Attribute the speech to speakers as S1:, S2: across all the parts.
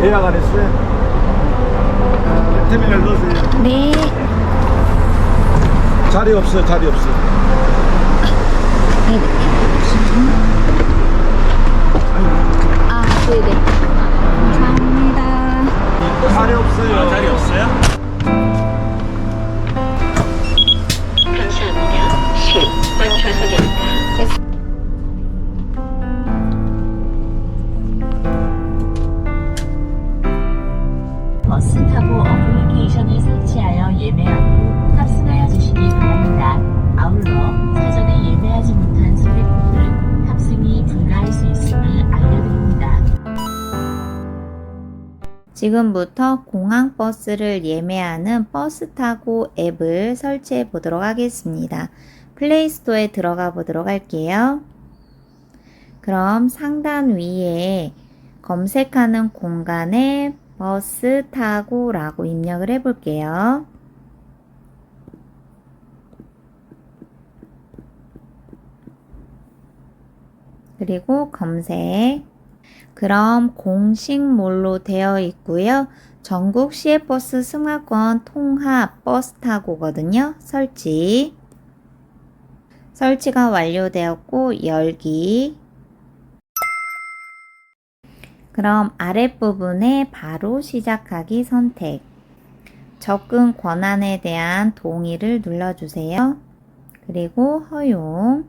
S1: 예약 안 했어요? 터미널 넣으세요.
S2: 네.
S1: 자리 없어요, 자리 없어.
S2: 아, 네네. 감사합니다.
S1: 자리 없어요.
S3: 자리 없어요?
S4: 감사합니다. 10번 좌석입니다. 버스 타고 어플리케이션을 설치하여 예매하고 탑승하여 주시기 바랍니다. 아울러 사전에 예매하지 못한 승객분들은 탑승이 불가할 수 있음을 알려드립니다.
S2: 지금부터 공항버스를 예매하는 버스타고 앱을 설치해 보도록 하겠습니다. 플레이스토어에 들어가 보도록 할게요. 그럼 상단 위에 검색하는 공간에 버스타고 라고 입력을 해 볼게요. 그리고 검색. 그럼 공식몰로 되어 있고요. 전국 시외버스 승하권 통합 버스타고거든요. 설치가 완료되었고 열기. 그럼 아랫부분에 바로 시작하기 선택. 접근 권한에 대한 동의를 눌러주세요. 그리고 허용.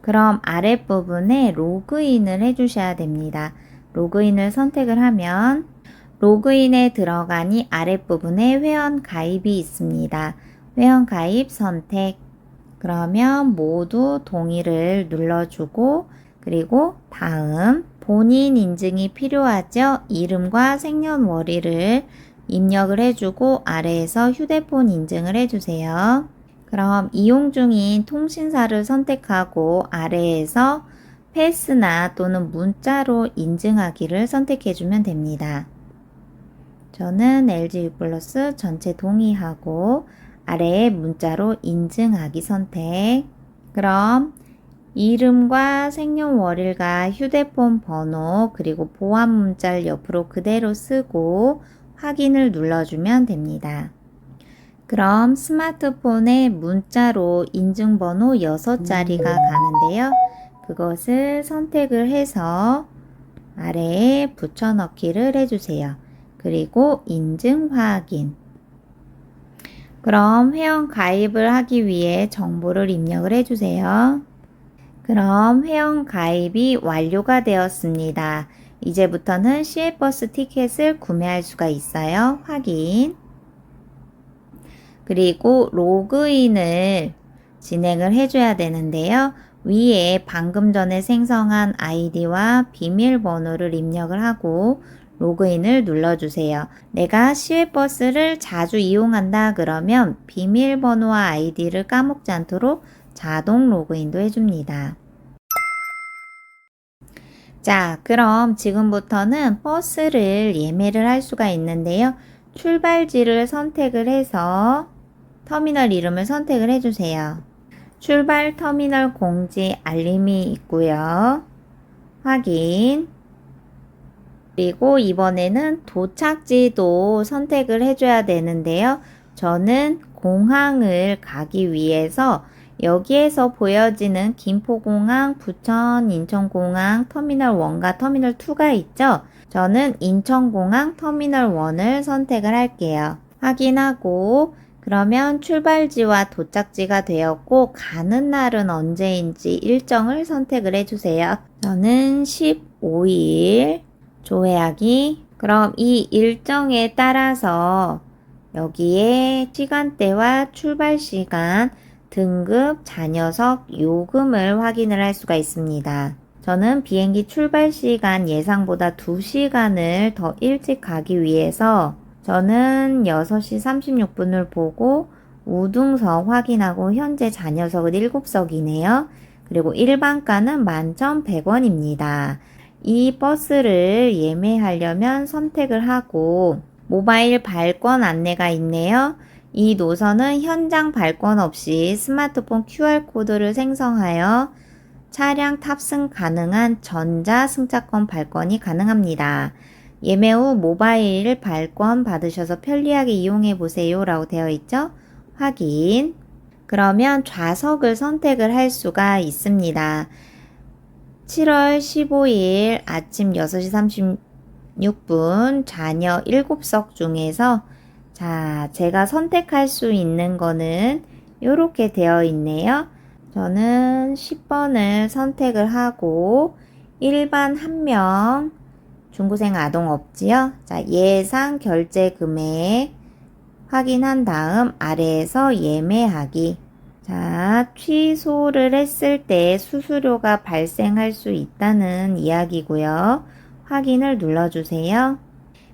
S2: 그럼 아랫부분에 로그인을 해주셔야 됩니다. 로그인을 선택을 하면 로그인에 들어가니 아랫부분에 회원 가입이 있습니다. 회원 가입 선택. 그러면 모두 동의를 눌러주고 그리고 다음 본인 인증이 필요하죠. 이름과 생년월일을 입력을 해주고 아래에서 휴대폰 인증을 해주세요. 그럼 이용 중인 통신사를 선택하고 아래에서 패스나 또는 문자로 인증하기를 선택해주면 됩니다. 저는 LG U+ 전체 동의하고 아래에 문자로 인증하기 선택. 그럼 이름과 생년월일과 휴대폰 번호 그리고 보안 문자를 옆으로 그대로 쓰고 확인을 눌러주면 됩니다. 그럼 스마트폰에 문자로 인증번호 6자리가 가는데요. 그것을 선택을 해서 아래에 붙여넣기를 해주세요. 그리고 인증 확인. 그럼 회원 가입을 하기 위해 정보를 입력을 해주세요. 그럼 회원 가입이 완료가 되었습니다. 이제부터는 시외버스 티켓을 구매할 수가 있어요. 확인. 그리고 로그인을 진행을 해줘야 되는데요. 위에 방금 전에 생성한 아이디와 비밀번호를 입력을 하고 로그인을 눌러주세요. 내가 시외버스를 자주 이용한다 그러면 비밀번호와 아이디를 까먹지 않도록 자동 로그인도 해줍니다. 자, 그럼 지금부터는 버스를 예매를 할 수가 있는데요. 출발지를 선택을 해서 터미널 이름을 선택을 해주세요. 출발 터미널 공지 알림이 있고요. 확인. 그리고 이번에는 도착지도 선택을 해줘야 되는데요. 저는 공항을 가기 위해서 여기에서 보여지는 김포공항, 부천, 인천공항 터미널 1과 터미널 2가 있죠. 저는 인천공항 터미널 1을 선택을 할게요. 확인하고 그러면 출발지와 도착지가 되었고 가는 날은 언제인지 일정을 선택을 해주세요. 저는 15일 조회하기. 그럼 이 일정에 따라서 여기에 시간대와 출발 시간, 등급, 자녀석, 요금을 확인을 할 수가 있습니다. 저는 비행기 출발 시간 예상보다 2시간을 더 일찍 가기 위해서 저는 6시 36분을 보고 우등석 확인하고 현재 자녀석은 7석이네요. 그리고 일반가는 11,100원입니다. 이 버스를 예매하려면 선택을 하고 모바일 발권 안내가 있네요. 이 노선은 현장 발권 없이 스마트폰 QR코드를 생성하여 차량 탑승 가능한 전자 승차권 발권이 가능합니다. 예매 후 모바일 발권 받으셔서 편리하게 이용해 보세요 라고 되어 있죠? 확인. 그러면 좌석을 선택을 할 수가 있습니다. 7월 15일 아침 6시 36분 자녀 7석 중에서 자, 제가 선택할 수 있는 거는 이렇게 되어 있네요. 저는 10번을 선택을 하고 일반 1명 중고생 아동 없지요? 자, 예상 결제 금액 확인한 다음 아래에서 예매하기. 자, 취소를 했을 때 수수료가 발생할 수 있다는 이야기고요. 확인을 눌러주세요.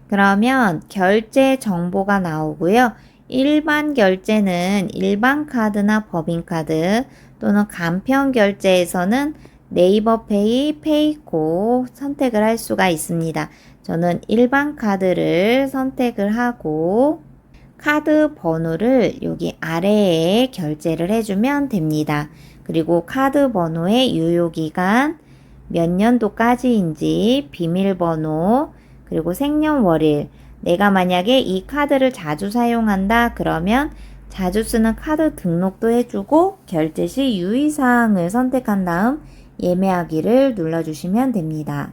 S2: 그러면 결제 정보가 나오고요. 일반 결제는 일반 카드나 법인카드 또는 간편 결제에서는 네이버페이, 페이코 선택을 할 수가 있습니다. 저는 일반 카드를 선택을 하고 카드 번호를 여기 아래에 결제를 해주면 됩니다. 그리고 카드 번호의 유효기간 몇 년도까지인지 비밀번호 그리고 생년월일 내가 만약에 이 카드를 자주 사용한다 그러면 자주 쓰는 카드 등록도 해주고 결제 시 유의사항을 선택한 다음 예매하기를 눌러주시면 됩니다.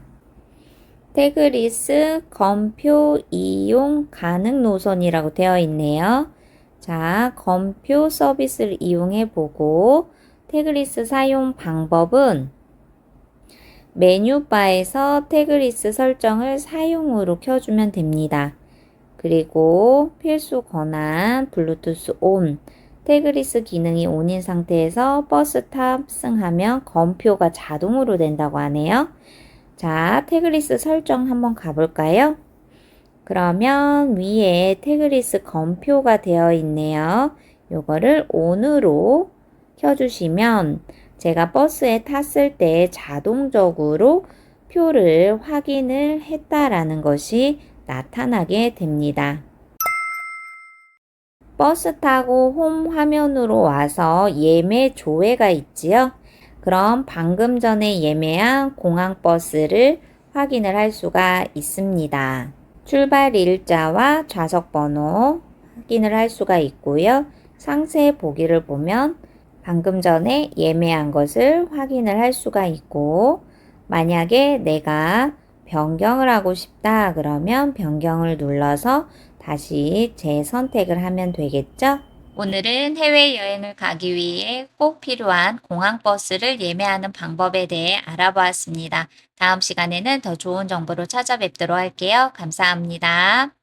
S2: 태그리스 검표 이용 가능 노선이라고 되어 있네요. 자, 검표 서비스를 이용해 보고 태그리스 사용 방법은 메뉴바에서 태그리스 설정을 사용으로 켜주면 됩니다. 그리고 필수 권한 블루투스 온 태그리스 기능이 온인 상태에서 버스 탑승하면 검표가 자동으로 된다고 하네요. 자, 태그리스 설정 한번 가볼까요? 그러면 위에 태그리스 검표가 되어 있네요. 요거를 ON으로 켜주시면 제가 버스에 탔을 때 자동적으로 표를 확인을 했다라는 것이 나타나게 됩니다. 버스 타고 홈 화면으로 와서 예매 조회가 있지요. 그럼 방금 전에 예매한 공항버스를 확인을 할 수가 있습니다. 출발 일자와 좌석 번호 확인을 할 수가 있고요. 상세 보기를 보면 방금 전에 예매한 것을 확인을 할 수가 있고 만약에 내가 변경을 하고 싶다 그러면 변경을 눌러서 다시 재선택을 하면 되겠죠? 오늘은 해외여행을 가기 위해 꼭 필요한 공항버스를 예매하는 방법에 대해 알아보았습니다. 다음 시간에는 더 좋은 정보로 찾아뵙도록 할게요. 감사합니다.